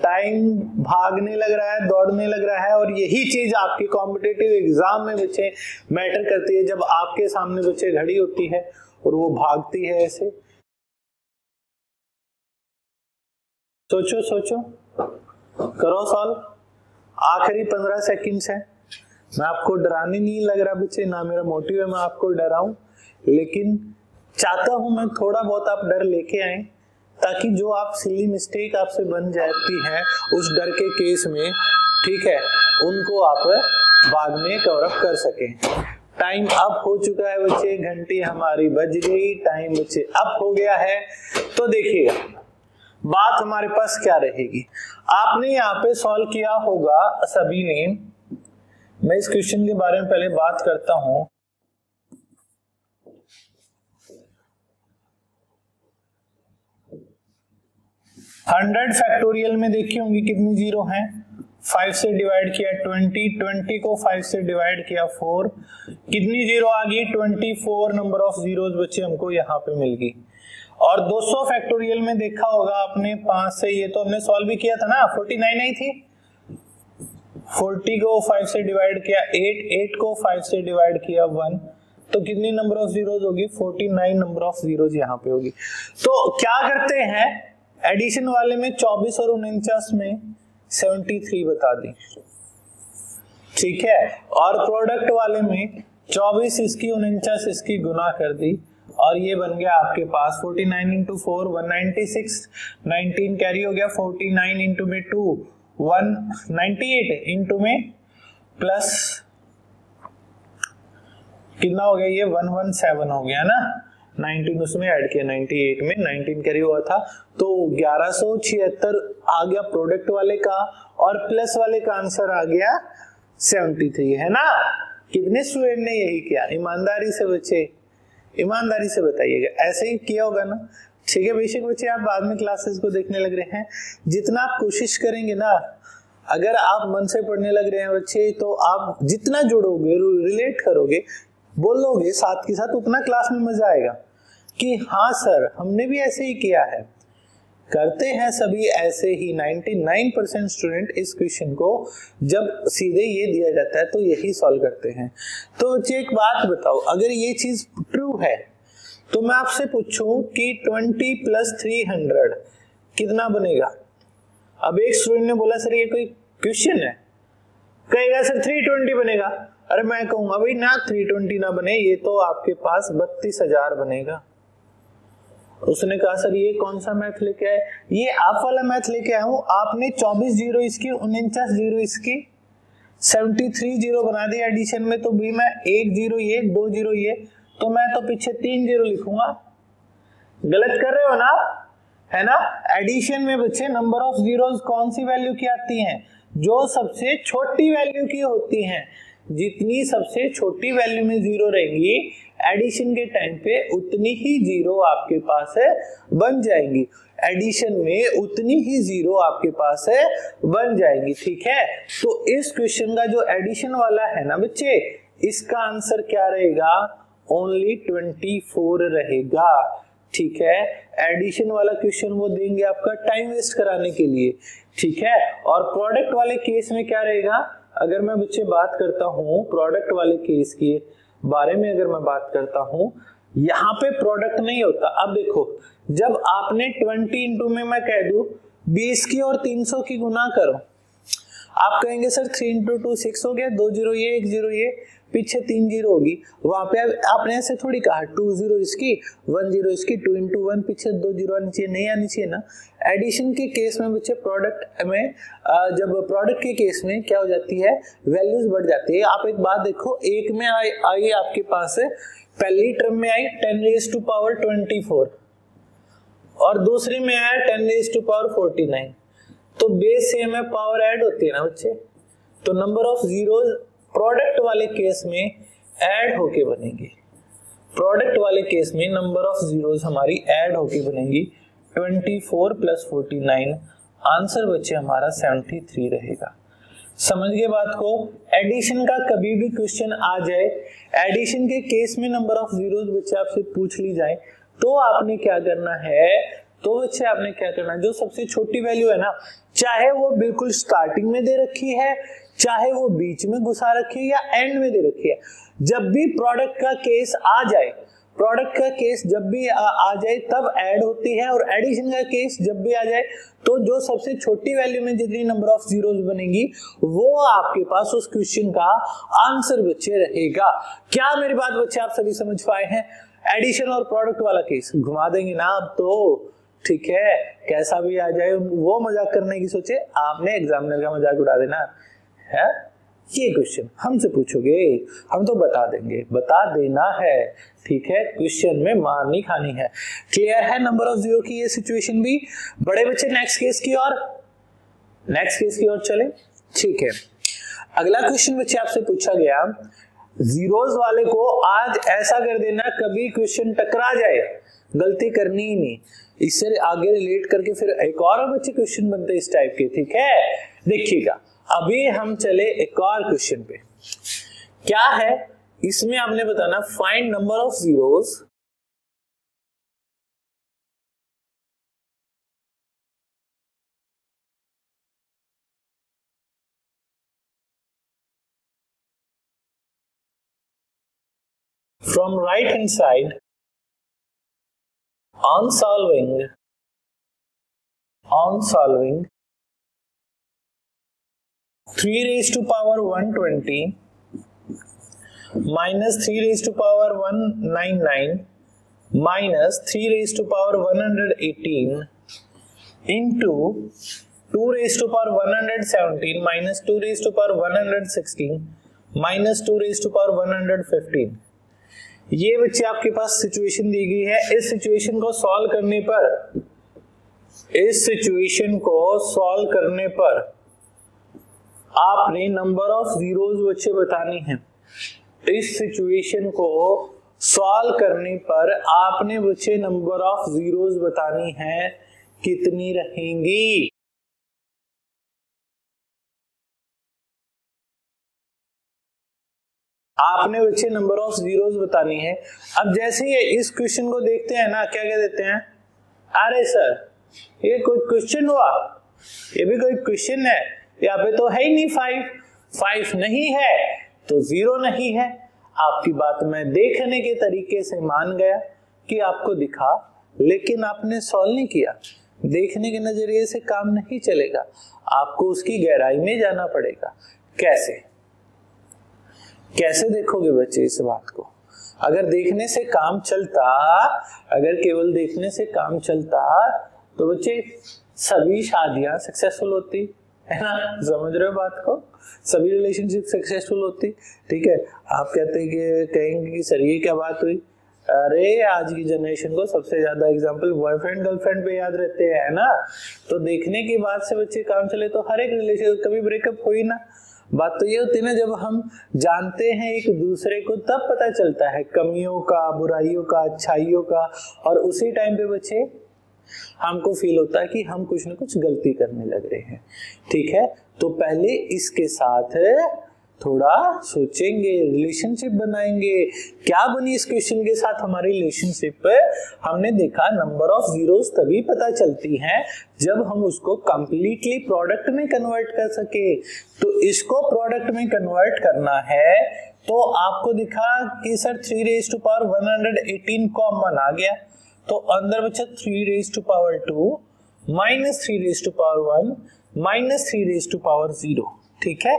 टाइम भागने लग रहा है, दौड़ने लग रहा है, और यही चीज आपके कॉम्पिटिटिव एग्जाम में बच्चे मैटर करती है। जब आपके सामने बच्चे घड़ी होती है और वो भागती है ऐसे। सोचो सोचो, करो सॉल्व, आखिरी 15 सेकेंड्स है। मैं आपको डराने नहीं लग रहा बच्चे, ना मेरा मोटिव है मैं आपको डराऊं, लेकिन चाहता हूं मैं थोड़ा बहुत आप डर लेके आए, ताकि जो आप सिली मिस्टेक आपसे बन जाती है उस डर के केस में, ठीक है, उनको आप बाद में कवर अप कर सकें। टाइम अप हो चुका है बच्चे, घंटी हमारी बज गई, टाइम बच्चे अप हो गया है। तो देखिएगा बात हमारे पास क्या रहेगी। आपने यहाँ पे सॉल्व किया होगा सभी ने। मैं इस क्वेश्चन के बारे में पहले बात करता हूं। 100 फैक्टोरियल में देखी होंगी कितनी जीरो हैं, 5 से डिवाइड किया 20 को 5 से डिवाइड किया 4, कितनी जीरो आ गई 24 नंबर ऑफ जीरोस बच्चे हमको यहाँ पे मिल गई। और 200 फैक्टोरियल में देखा होगा आपने 5 से, ये तो हमने सॉल्व भी किया था ना, 49 आई थी। 40 को 5 से डिवाइड किया 8 को 5 से डिवाइड किया 1, तो कितनी नंबर ऑफ जीरोस होगी 49 नंबर ऑफ जीरोस यहाँ पे होगी। तो क्या करते हैं, एडिशन वाले में 24 और 49 में 73 बता दी, ठीक है। और प्रोडक्ट वाले में 24 इसकी 49 इसकी गुना कर दी, और ये बन गया आपके पास 49 इंटू 4 196, 19 कैरी हो गया, 49 इंटू में 2 198 इंटू में प्लस कितना हो गया, ये 117 हो गया ना, 19 उसमें ऐड किया, 98 में 19 कैरी हुआ था, तो 1176 आ गया प्रोडक्ट वाले का, और प्लस वाले का आंसर आ गया 73, है ना। कितने स्टूडेंट ने यही किया, ईमानदारी से बच्चे, ईमानदारी से बताइएगा, ऐसे ही किया होगा ना। ठीक है, बेशक बच्चे आप बाद में क्लासेस को देखने लग रहे हैं, जितना आप कोशिश करेंगे ना, अगर आप मन से पढ़ने लग रहे हैं बच्चे, तो आप जितना जुड़ोगे, रिलेट करोगे, बोलोगे साथ के साथ, उतना क्लास में मजा आएगा। कि हाँ सर हमने भी ऐसे ही किया है, करते हैं सभी ऐसे ही। 99% स्टूडेंट इस क्वेश्चन को जब सीधे ये दिया जाता है तो यही सॉल्व करते हैं। तो बच्चे एक बात बताओ, अगर ये चीज ट्रू है तो मैं आपसे पूछूं कि 20 + 300 कितना बनेगा। अब एक स्टूडेंट ने बोला सर ये कोई क्वेश्चन है, कहेगा सर 320 बनेगा। अरे मैं कहूंगा भाई ना 320 ना बने, ये तो आपके पास 32,000 बनेगा। उसने कहा सर ये कौन सा मैथ लेके आए, ये आप वाला मैथ लेके आया हूं, आपने 24 जीरो इसकी, 49 जीरो इसकी, 73 जीरो बना दिया एडिशन में, तो भी मैं 1 जीरो ये 2 जीरो ये, तो मैं तो पीछे 3 जीरो लिखूंगा। गलत कर रहे हो ना, है ना। एडिशन में बच्चे नंबर ऑफ जीरोस कौन सी वैल्यू की आती हैं, जो सबसे छोटी वैल्यू की होती हैं। जितनी सबसे छोटी वैल्यू में जीरो रहेंगी एडिशन के टाइम पे उतनी ही जीरो आपके पास है बन जाएंगी, एडिशन में उतनी ही जीरो आपके पास है बन जाएंगी। ठीक है, तो इस क्वेश्चन का जो एडिशन वाला है ना बच्चे, इसका आंसर क्या रहेगा, ओनली 24 रहेगा। ठीक है, एडिशन वाला क्वेश्चन वो देंगे आपका टाइम वेस्ट कराने के लिए। ठीक है, और प्रोडक्ट वाले केस में क्या रहेगा, अगर मैं बच्चे बात करता हूं प्रोडक्ट वाले केस के बारे में, अगर मैं बात करता हूं, यहां पे प्रोडक्ट नहीं होता। अब देखो, जब आपने 20 इंटू में मैं कह दूं 20 की और 300 की गुना करो, आप कहेंगे सर 3 इंटू 2 6 हो गया, 2 जीरो ये 1 जीरो ये, पीछे 3 जीरो होगी। वहां पे आपने ऐसे थोड़ी कहा 2 जीरो इसकी 1 जीरो इसकी, 2 इंटू 1 पीछे 2 जीरो आनी चाहिए, नहीं आनी चाहिए ना। एडिशन के केस में बच्चे प्रोडक्ट में जब प्रोडक्ट के केस में क्या हो जाती है, वैल्यूज बढ़ जाती है। आप एक बात देखो, एक में आई आपके पास पहली टर्म में आई 10⁻24 और दूसरी में आया 10⁻49, तो बेस सेम है, पावर ऐड होती है ना बच्चे, तो नंबर ऑफ जीरोस प्रोडक्ट वाले केस में ऐड होके बनेंगे। प्रोडक्ट वाले केस में नंबर ऑफ जीरोस हमारी ऐड होके बनेंगी। 24 + 49, आंसर बच्चे हमारा 73 रहेगा। समझ गए बात को। एडिशन का कभी भी क्वेश्चन आ जाए, एडिशन के केस में नंबर ऑफ जीरोस बच्चे आपसे पूछ ली जाए, तो आपने क्या करना है, तो बच्चे आपने क्या करना है, जो सबसे छोटी वैल्यू है ना, चाहे वो बिल्कुल स्टार्टिंग में दे रखी है, चाहे वो बीच में घुसा रखी है या एंड में दे रखी है, जब भी प्रोडक्ट का केस आ जाए, प्रोडक्ट का केस जब भी आ जाए तब ऐड होती है, और एडिशन का केस जब भी आ जाए तो जो सबसे छोटी वैल्यू में जितनी नंबर ऑफ जीरोस बनेंगी वो आपके पास उस क्वेश्चन का आंसर बच्चे रहेगा। क्या मेरी बात बच्चे आप सभी समझ पाए हैं। एडिशन और प्रोडक्ट वाला केस घुमा देंगे ना अब तो, ठीक है, कैसा भी आ जाए वो मजाक करने की सोचे, आपने एग्जामिनर का मजाक उड़ा देना है। ये क्वेश्चन हमसे पूछोगे हम तो बता देंगे, बता देना है। ठीक है, क्वेश्चन में मार नहीं खानी है। क्लियर है नंबर ऑफ जीरो की ये सिचुएशन भी। बड़े बच्चे नेक्स्ट केस की ओर चले। ठीक है, अगला क्वेश्चन बच्चे आपसे पूछा गया, जीरोस वाले को आज ऐसा कर देना कभी क्वेश्चन टकरा जाए, गलती करनी ही नहीं। इससे आगे रिलेट करके फिर एक और बच्चे क्वेश्चन बनते हैं इस टाइप के। ठीक है, देखिएगा अभी हम चले एक और क्वेश्चन पे। क्या है इसमें आपने बताना, find number of zeros from right hand side on solving 3 raised to power 120 minus 3 raised to power 199 minus 3 raised to power 118 into 2 raised to power 117 minus 2 raised to power 116 minus 2 raised to power 115। ये बच्चे आपके पास situation दी गई है। इस situation को solve करने पर आपने नंबर ऑफ जीरोस बच्चे बतानी है। इस सिचुएशन को सॉल्व करने पर आपने बच्चे नंबर ऑफ जीरोस बतानी है कितनी रहेंगी। आपने बच्चे नंबर ऑफ जीरोस बतानी है। अब जैसे ही इस क्वेश्चन को देखते हैं ना, क्या कह देते हैं, अरे सर ये कोई क्वेश्चन हुआ, ये भी कोई क्वेश्चन है, यहाँ पे तो है ही नहीं 5 नहीं है तो 0 नहीं है। आपकी बात मैं देखने के तरीके से मान गया कि आपको दिखा, लेकिन आपने सॉल्व नहीं किया। देखने के नजरिए से काम नहीं चलेगा, आपको उसकी गहराई में जाना पड़ेगा। कैसे देखोगे बच्चे इस बात को? अगर देखने से काम चलता, अगर केवल देखने से काम चलता तो बच्चे सभी शादियां सक्सेसफुल होती, है ना? समझ रहे हो बात को? सभी रिलेशनशिप सक्सेसफुल होती। ठीक है, आप कहेंगे कि सर ये क्या बात हुई? अरे आज की जनरेशन को सबसे ज्यादा एग्जांपल बॉयफ्रेंड गर्लफ्रेंड पे याद रहते हैं ना। तो देखने की बात से बच्चे काम चले तो हर एक रिलेशन कभी ब्रेकअप हो ही ना। बात तो ये होती है ना, जब हम जानते हैं एक दूसरे को तब पता चलता है कमियों का, बुराइयों का, अच्छाइयों का, और उसी टाइम पे बच्चे हमको फील होता है कि हम कुछ ना कुछ गलती करने लग रहे हैं। ठीक है, तो पहले इसके साथ थोड़ा सोचेंगे, रिलेशनशिप बनाएंगे। क्या बनी इस क्वेश्चन के साथ हमारी रिलेशनशिप? हमने देखा नंबर ऑफ जीरोस तभी पता चलती हैं जब हम उसको कंप्लीटली प्रोडक्ट में कन्वर्ट कर सके। तो इसको प्रोडक्ट में कन्वर्ट करना है तो आपको दिखा कि sir 3 raised to power 118 common आ गया, तो अंदर बचा 3 raised to power 2 minus 3 raised to power 1 minus 3 raised to power 0। ठीक है,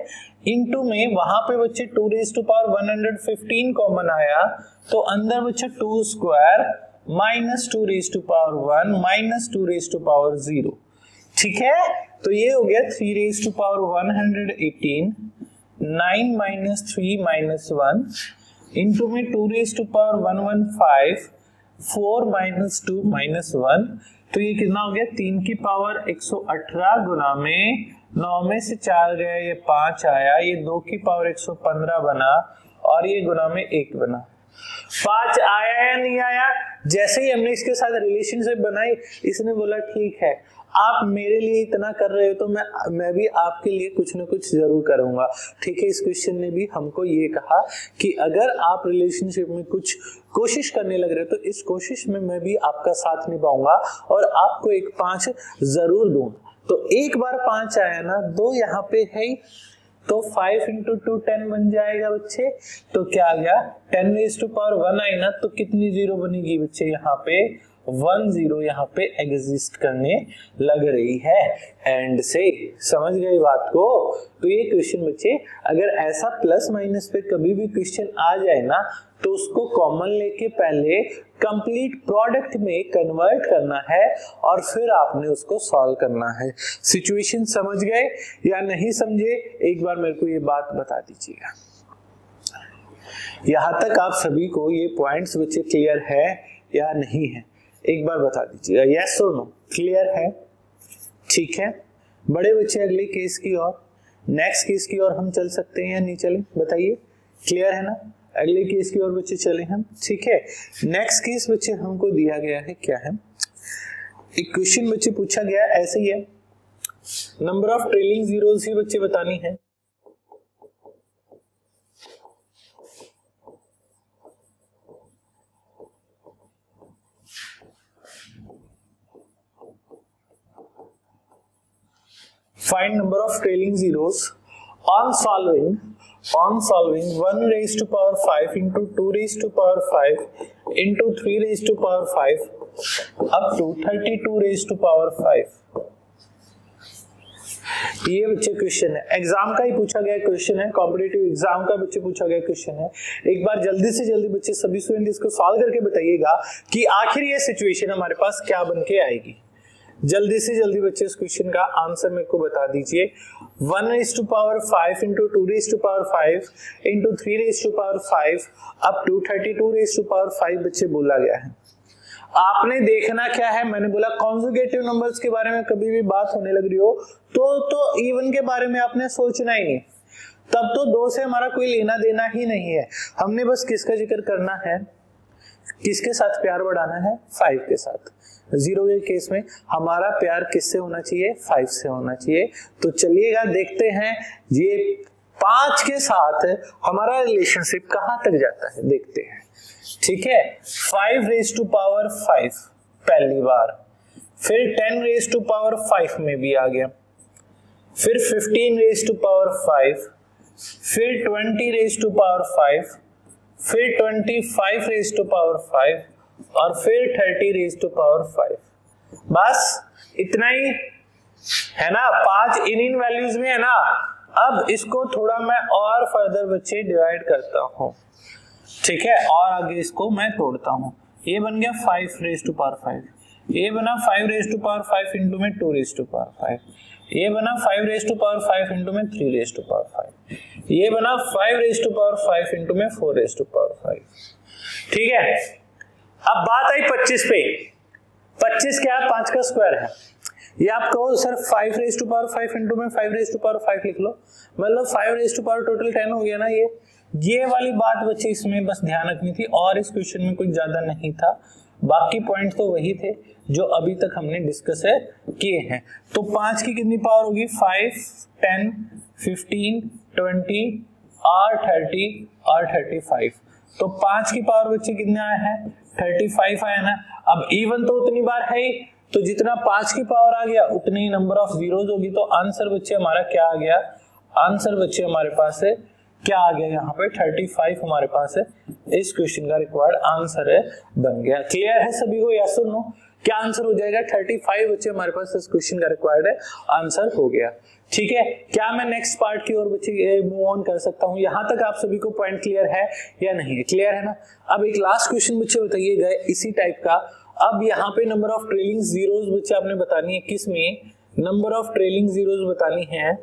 इनटू में वहां पे बच्चे 2 raised to power 115 कॉमन आया, तो अंदर बच्चे 2 square minus 2 raised to power 1 minus 2 raised to power 0। ठीक है, तो ये हो गया 3 raised to power 118 9 minus 3 minus 1 into में 2 raised to power 115 4 minus 2 minus 1। तो ये कितना हो गया? 3 की पावर 118 गुना में 9 में से 4 गया, ये 5 आया, ये 2 की पावर 115 बना, और ये गुना में 1 बना। 5 आया या नहीं आया? जैसे ही हमने इसके साथ रिलेशनशिप बनाई, इसने बोला ठीक है आप मेरे लिए इतना कर रहे हो तो मैं भी आपके लिए कुछ ना कुछ जरूर करूंगा। ठीक है, इस क्वेश्चन ने भी हमको ये कहा कि अगर आप रिलेशनशिप में कुछ कोशिश करने लग रहे हो तो इस कोशिश में मैं भी आपका साथ निभाऊंगा और आपको एक 5 जरूर दूंगा। तो एक बार 5 आया ना, 2 यहाँ पे है, तो 5 into 2 10 बन जाएगा बच्चे। तो क्या आ गया? 10 raised to power 1 आई ना, तो कितनी जीरो बनेगी बच्चे? यहाँ पे 1 0 यहाँ पे एग्जिस्ट करने लग रही है। एंड से समझ गए बात को? तो ये क्वेश्चन बच्चे अगर ऐसा प्लस माइनस पे कभी भी क्वेश्चन आ जाए ना, तो उसको कॉमन लेके पहले कंप्लीट प्रोडक्ट में कन्वर्ट करना है और फिर आपने उसको सॉल्व करना है। सिचुएशन समझ गए या नहीं समझे? एक बार मेरे को ये बात बता दीजिएगा। यहां तक आप सभी को ये पॉइंट्स बच्चे क्लियर है या नहीं है? एक बार बता दीजिएगा, यस और नो। क्लियर है? ठीक है, बड़े बच्चे अगले केस की ओर, नेक्स्ट केस की ओर हम चल सकते हैं या नहीं चले? बताइए, क्लियर है ना? अगले केस की ओर बच्चे चले हम। ठीक है, नेक्स्ट केस बच्चे हमको दिया गया है, क्या है? एक क्वेश्चन बच्चे पूछा गया ऐसे ही है, नंबर ऑफ ट्रेलिंग जीरोस ही बच्चे बतानी है। Find number of trailing zeros on solving 1 raised to power 5 into 2 raised to power 5 into 3 raised to power 5 up to 32 raised to power 5। ये बच्चे क्वेश्चन है, एग्जाम का ही पूछा गया क्वेश्चन है, कॉम्पिटिटिव एग्जाम का बच्चे पूछा गया क्वेश्चन है। एक बार जल्दी से जल्दी बच्चे सभी स्टूडेंट इसको सॉल्व करके बताइएगा कि आखिर ये सिचुएशन हमारे पास क्या बन के आएगी। जल्दी से जल्दी बच्चे इस क्वेश्चन का आंसर मेरे को बता दीजिए। 1 raised to power 5 into 2 raised to power 5 into 3 raised to power 5 up to 32 raised to power 5 बच्चे बोला गया है। आपने देखना क्या है, मैंने बोला कॉन्जुगेटिव नंबर्स के बारे में कभी भी बात होने लग रही हो तो इवन के बारे में आपने सोचना ही नहीं, तब तो 2 से हमारा कोई लेना देना ही नहीं है। हमने बस किसका जिक्र करना है, किसके साथ प्यार बढ़ाना है? 5 के साथ। 0 के केस में हमारा प्यार किससे होना चाहिए? 5 से होना चाहिए। तो चलिएगा देखते हैं ये 5 के साथ हमारा रिलेशनशिप कहां तक जाता है देखते हैं। ठीक है, 5 रेज टू पावर 5 पहली बार, फिर 10 रेज टू पावर 5 में भी आ गया, फिर 15 रेज टू पावर 5, फिर 20 रेज टू पावर 5, फिर 25 रेज टू पावर 5 और फिर 30 रेज टू पावर 5। बस इतना ही है ना, 5 इन वैल्यूज में है ना। अब इसको थोड़ा मैं और फर्दर बच्चे डिवाइड करता हूं, ठीक है, और आगे इसको मैं तोड़ता हूं। ये बन गया 5 रेज टू पावर 5, ये बना 5 रेज टू पावर 5 इंटू में 2 रेज टू पावर 5, ये बना 5 रेज टू पावर 5 इंटू में 3 रेज टू पावर 5, ये बना 5 रेज टू पावर 5 इंटू में 4 रेज टू पावर 5। ठीक है, अब बात आई 25 पे। 25 क्या है? 5 का स्क्वायर है। ये आप कहो sir 5 raise to power 5 into में 5 रेज टू पावर 5 लिख लो, मतलब 5 रेज टू पावर टोटल 10 हो गया ना। ये वाली बात बच्चे इसमें बस ध्यान रखनी थी, और इस क्वेश्चन में कुछ ज्यादा नहीं था, बाकी पॉइंट तो वही थे जो अभी तक हमने डिस्कस किए हैं। तो 5 की कितनी पावर होगी? 5, 10, 15, 20 और 30 और 35। तो 5 की पावर बच्चे कितने आया है? 35 आया ना। अब इवन तो उतनी बार है ही, तो जितना 5 की पावर आ गया उतनी ही नंबर ऑफ जीरोज होगी। तो आंसर बच्चे हमारा क्या आ गया? आंसर बच्चे हमारे पास है क्या आ गया? यहाँ पे 35 हमारे पास है। इस क्वेश्चन का रिक्वायर्ड आंसर है बन गया। क्लियर है सभी को? यस और नो? क्या आंसर हो जाएगा? 35 बच्चे हमारे पास इस क्वेश्चन का रिक्वायर्ड है आंसर हो गया। ठीक है, क्या मैं नेक्स्ट पार्ट की ओर बच्चे मूव ऑन कर सकता हूँ? यहाँ तक आप सभी को पॉइंट क्लियर है या नहीं है? क्लियर है ना। अब एक लास्ट क्वेश्चन बच्चे बताइए गए इसी टाइप का। अब यहाँ पे नंबर ऑफ ट्रेलिंग जीरोज बच्चे आपने बतानी है। किस में? नंबर ऑफ ट्रेलिंग जीरोज बतानी है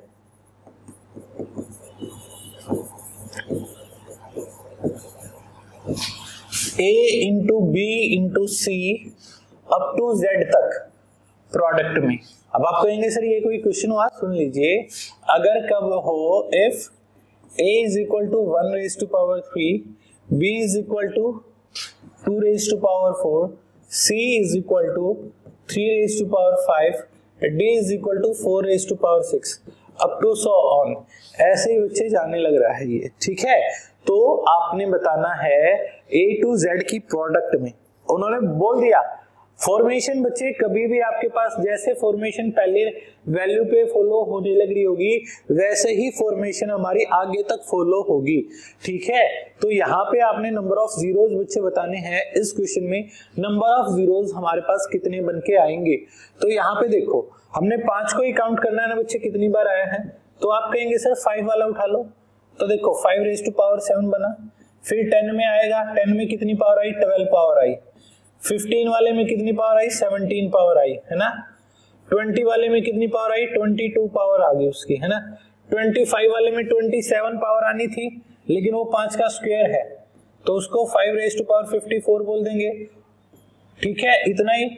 A into B into C up to Z तक प्रोडक्ट में। अब आप कहेंगे सर ये कोई क्वेश्चन हुआ? सुन लीजिए, अगर कब हो if A is equal to 1 raise to power 3, B is equal to 2 raise to power 4, C is equal to 3 raise to power 5, D is equal to 4 raise to power 6 up to so on. ऐसे ही बच्चे जाने लग रहा है ये। ठीक है, तो आपने बताना है A टू Z की प्रोडक्ट में। उन्होंने बोल दिया फॉर्मेशन बच्चे कभी भी आपके पास जैसे फॉर्मेशन पहले वैल्यू पे फॉलो होने लग रही होगी वैसे ही फॉर्मेशन हमारी आगे तक फॉलो होगी। ठीक है, तो यहाँ पे आपने नंबर ऑफ जीरोज बच्चे बताने हैं। इस क्वेश्चन में नंबर ऑफ जीरोज हमारे पास कितने बन के आएंगे? तो यहाँ पे देखो हमने 5 को ही काउंट करना है ना बच्चे, कितनी बार आया है। तो आप कहेंगे सर 5 वाला उठा लो, तो देखो 5 रेज टू पावर 7 बना, फिर 10 में आएगा, 10 में कितनी पावर आई? 12 पावर आई। 15 वाले में कितनी पावर आई? 17 पावर आई, है ना। 20 वाले में कितनी पावर आई? 22 पावर आ गई उसकी, है ना। 25 वाले में 27 पावर आनी थी, लेकिन वो 5 का स्क्वायर है तो उसको 5 रेज टू पावर 54 बोल देंगे। ठीक है, इतना ही।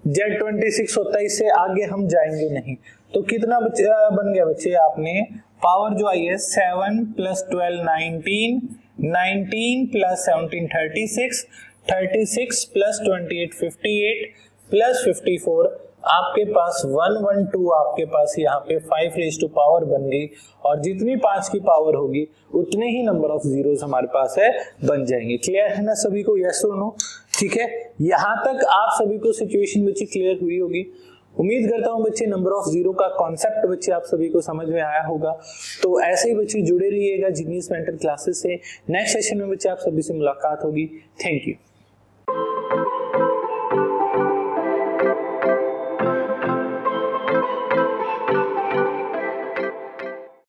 Z26 होता है, इससे आगे हम जाएंगे नहीं। तो कितना बन गया बच्चे? आपने पावर जो आई है 7 + 12 19, 19 + 17 36, 36 + 28 58 + 54। आपके पास 112 आपके पास यहाँ पे 5 रेज टू पावर बन गई, और जितनी 5 की पावर होगी उतने ही नंबर ऑफ जीरोस हमारे पास है बन जाएंगे। क्लियर है ना सभी को? यस और नो? ठीक है, यहाँ तक आप सभी को सिचुएशन बच्चे क्लियर हुई होगी। उम्मीद करता हूँ बच्चे नंबर ऑफ जीरो का कॉन्सेप्ट बच्चे आप सभी को समझ में आया होगा। तो ऐसे ही बच्चे जुड़े रहिएगा जीनियस मेंटर क्लासेस से। नेक्स्ट सेशन में बच्चे आप सभी से मुलाकात होगी। Thank you.